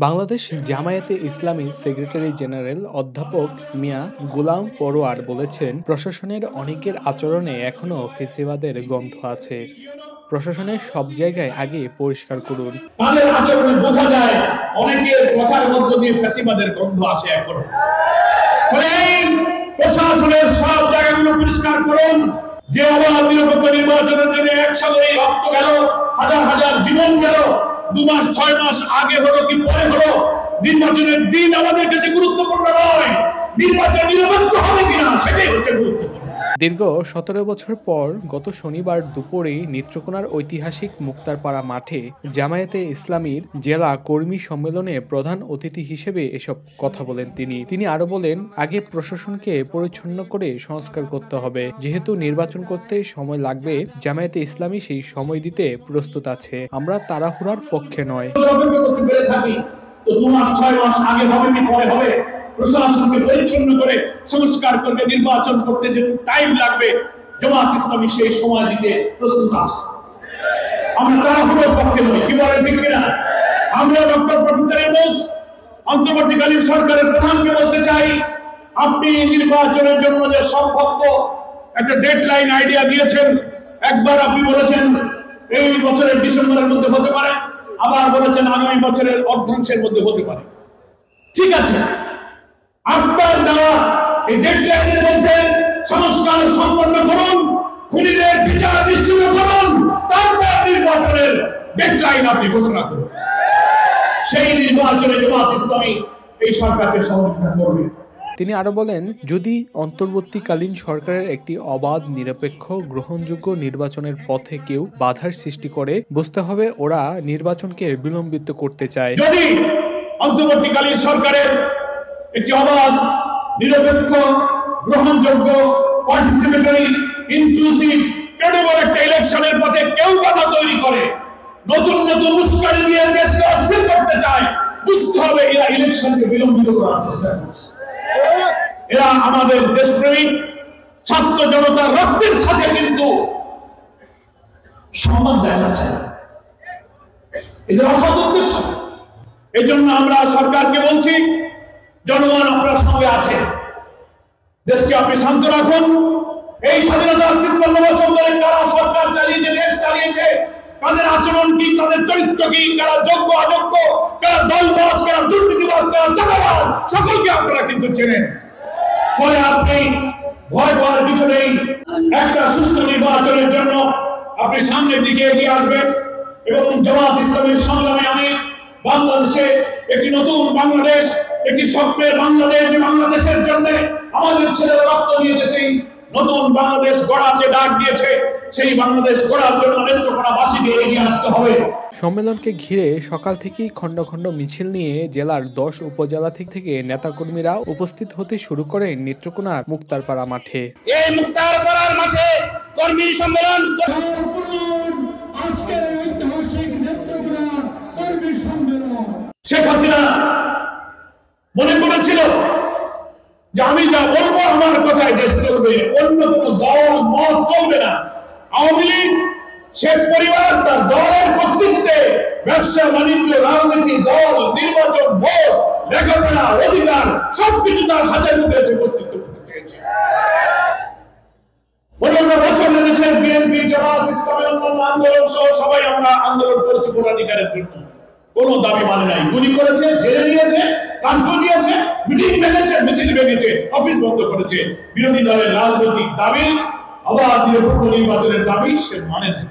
বাংলাদেশ জামায়াতে ইসলামী secretary general অধ্যাপক মিয়া গোলাম পরোয়ার বলেছেন, প্রশাসনের অনেকের আচরণে এখনো ফ্যাসিবাদের গন্ধ আছে। প্রশাসনের সব জায়গায় আগে পরিষ্কার করুন। তাদের আচরণে বোঝা যায় অনেকের কথার মধ্য দিয়ে ফ্যাসিবাদের গন্ধ আসে এখনো। প্রশাসনের সব জায়গাগুলো পরিষ্কার করুন। যে অবাধ নিরপেক্ষ নির্বাচনের জন্য একসাথে রক্ত গেল, হাজার হাজার জীবন গেল, 2 মাস 6 মাস আগে হলো কি পরে হলো, নির্বাচনের দিন আমাদের কাছে গুরুত্বপূর্ণ নয়, নির্বাচন নিরপেক্ষ হবে কিনা সেটাই হচ্ছে গুরুত্বপূর্ণ। দীর্ঘ 17 বছর পর গত শনিবার দুপুরে নেত্রকোনার ঐতিহাসিক মুক্তারপাড়া মাঠে জামায়াতে ইসলামীর জেলা কর্মী সম্মেলনে প্রধান অতিথি হিসেবে এসব কথা বলেন তিনি আরো বলেন, আগে প্রশাসনকে পরিচ্ছন্ন করে সংস্কার করতে হবে। যেহেতু নির্বাচন করতে সময় লাগবে, জামায়াতে ইসলামী সেই সময় দিতে প্রস্তুত আছে। আমরা তাড়াহুড়ার পক্ষে নয়। তো 2 মাস 6 মাস আগে হবে কি পরে হবে, প্রশাসনকে পরিচ্ছন্ন করে সংস্কার করে নির্বাচন করতে যেটুকু টাইম লাগবে, জামায়াত ইসলামী সেই সময় দিতে প্রস্তুত আছে। আমরা তাড়াহুড়োর পক্ষে নই, কি বলেন ঠিক কিনা? আমরা ডক্টর প্রফেসর ইউনূস অন্তর্বর্তীকালীন সরকারের প্রধানকে বলতে চাই, আপনি নির্বাচনের জন্য যে সম্ভাব্য একটা ডেডলাইন আইডিয়া দিয়েছেন, একবার আপনি বলেছেন এই বছরের ডিসেম্বরের মধ্যে হতে পারে, আবার বলেছেন আগামী বছরের অর্ধাংশের মধ্যে হতে পারে। ঠিক আছে, আপনার দেওয়া এই ডেডলাইনের মধ্যে সংস্কার সম্পন্ন করুন, খুনিদের বিচার নিশ্চিত করুন, তারপর নির্বাচনের ডেডলাইন আপনি ঘোষণা করুন। সেই নির্বাচনে জামায়াত ইসলামী এই সরকারকে সহযোগিতা করবে। তিনি আরো বলেন, যদি অন্তর্বর্তীকালীন সরকারের একটি অবাধ, নিরপেক্ষ, গ্রহণযোগ্য নির্বাচনের পথে কেউ বাধার সৃষ্টি করে, বুঝতে হবে ওরা নির্বাচনকে বিলম্বিত করতে চায়। যদি অন্তর্বর্তীকালীন সরকারের একটি অবাধ, নিরপেক্ষ, গ্রহণযোগ্য, পার্টিসিপেটরি, ইনক্লুসিভ, ক্রেডিবল একটা ইলেকশনের পথে কেউ বাধা তৈরি করে, নতুন নতুন উস্কানি দিয়ে দেশকে অস্থির করতে চায়, বুঝতে হবে এরা ইলেকশনকে বিলম্বিত করার চেষ্টা করছে। এরা আমাদের দেশপ্রেমিক ছাত্র জনতার রক্তের সাথে কিন্তু সম্মান দেখাচ্ছে না, এদের অসৎ উদ্দেশ্য। এই জন্য আমরা সরকারকে বলছি, জনগণ আপনার সঙ্গে আছে, দেশকে আপনি শান্ত রাখুন। এই স্বাধীনতার 53 বছর ধরে কারা সরকার চালিয়েছে, দেশ চালিয়েছে, কাদের আচরণ কি, কাদের চরিত্র কি, কারা যোগ্য অযোগ্য, কারা দলবাজ, কারা দুর্নীতিবাজ, কারা চাঁদাবাজ, সকলকে আপনারা কিন্তু চেনেন। ফলে আপনি ভয় পাওয়ার কিছু নেই। একটা সুষ্ঠু নির্বাচনের জন্য আপনি সামনের দিকে এগিয়ে আসবেন এবং জামায়াত ইসলামীর সংগ্রামে আমি বাংলাদেশে একটি নতুন বাংলাদেশ, একটি স্বপ্নের বাংলাদেশ, যে বাংলাদেশের জন্য আমাদের ছেলেরা রক্ত দিয়েছে, সেই নতুন বাংলাদেশ গড়ার যে ডাক দিয়েছে, সেই বাংলাদেশ গড়ার জন্য নেত্রকোনাবাসীকে এগিয়ে আসতে হবে। সম্মেলনকে ঘিরে সকাল থেকেই খন্ড খন্ড মিছিল নিয়ে জেলার 10 উপজেলা থেকে নেতাকর্মীরা উপস্থিত হতে শুরু করেন নেত্রকোনার মুক্তারপাড়া মাঠে। এই মুক্তারপাড়ার মাঠে কর্মী সম্মেলন, শেখ হাসিনা মনে করেছিল যে আমি যা বলবো আমার কথায় দেশ চলবে, অন্য কোনো দল মত চলবে না। আওয়ামী লীগ, শেখ পরিবার তার দলের কর্তৃত্বে ব্যবসা বাণিজ্য, রাজনীতি, দল, নির্বাচন, ভোট, লেখাপড়া, অধিকার সবকিছু তার হাতের মধ্যে এসে কর্তৃত্ব করতে চেয়েছে। 15 বছর দেশের বিএনপি, জামায়াত ইসলামী, অন্যান্য আন্দোলন সহ সবাই আমরা আন্দোলন করেছি ভোটাধিকারের জন্য, কোনো দাবি মানে নাই। গুলি করেছে, জেলে নিয়েছে, কারফিউ দিয়েছে, মিটিং ভেঙেছে, মিছিল ভেঙেছে, অফিস বন্ধ করেছে। বিরোধী দলের রাজনৈতিক দাবি, অবাধ নিরপেক্ষ নির্বাচনের দাবি সে মানে নাই।